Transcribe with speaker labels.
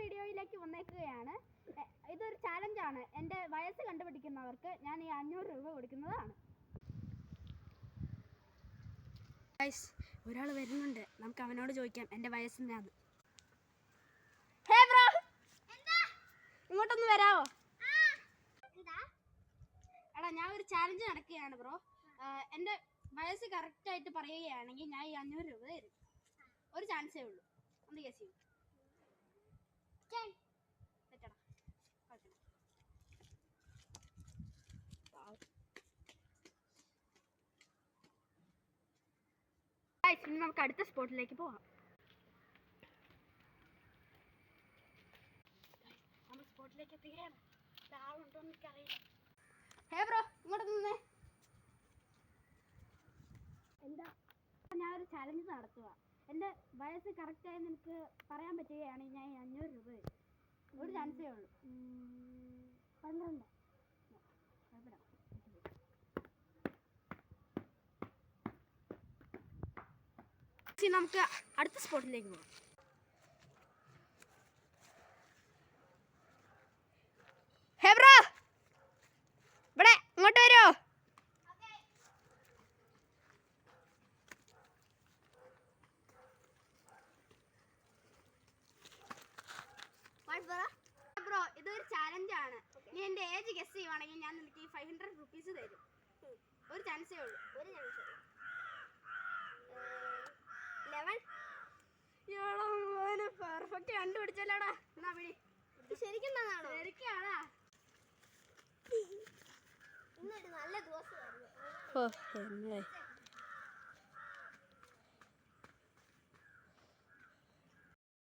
Speaker 1: വീഡിയോയിലേക്ക് വന്നേക്കുകയാണ്. ഇതൊരു ചാലഞ്ചാണ്. എൻ്റെ വയസ്സ് കണ്ടുപിടിക്കുന്നവർക്ക് ഞാൻ ഈ 500 രൂപ കൊടുക്കുന്നതാണ്. ഒരാൾ വരുന്നുണ്ട്, നമുക്ക് അവനോട് ചോദിക്കാം എൻ്റെ വയസ്സെന്താന്ന്. ഹേ ബ്രോ, ഇങ്ങോട്ടൊന്ന് വരാവോ? എടാ, ഞാൻ ഒരു ചാലഞ്ച് നടക്കുകയാണ് ബ്രോ. എൻ്റെ വയസ്സ് കറക്റ്റായിട്ട് പറയുകയാണെങ്കിൽ ഞാൻ ഈ 500 രൂപ തരും. ഒരു ചാൻസേ ഉള്ളൂ, ഒന്ന് ഗസ് ചെയ്യൂ. ഇനി നമുക്ക് അടുത്ത സ്പോട്ടിലേക്ക് പോവാം. നമ്മൾ സ്പോട്ടിലേക്ക് എത്തുകയാണ്. ആളുണ്ടോ എന്ന് എനിക്കറിയില്ല. ഹേ ബ്രോ, ഇങ്ങോട്ട് നിന്നേ. എന്താ? ഞാനൊരു ചാലഞ്ച് നടത്തുക. എൻ്റെ വയസ്സ് കറക്റ്റായി നിനക്ക് പറയാൻ പറ്റുകയാണെങ്കിൽ ഞാൻ 500 രൂപ തരും. ഒരു ചാൻസേ ഉള്ളൂ. 12. നമുക്ക് അടുത്ത സ്പോട്ടിലേക്ക് പോകാം. ഹേ ബ്രോ, ഇവിടെ ഇങ്ങോട്ട് വരുമോ? ബ്രോ, ഇതൊരു ചാലഞ്ചാണ്. നീ എൻ്റെ ഏജ് ഗസ് ചെയ്യുവാണെങ്കിൽ ഞാൻ നിനക്ക് ഈ 500 റുപ്പീസ് തരും. ഒരു ചാൻസേ ഉള്ളൂ. 11. പെർഫെക്റ്റ് കണ്ടുപിടിച്ചല്ലോടാ. എന്നാ വിളി. ശരിക്കും ശരിക്കാണാ? ഇന്നൊരു നല്ല ദിവസമായിരുന്നു.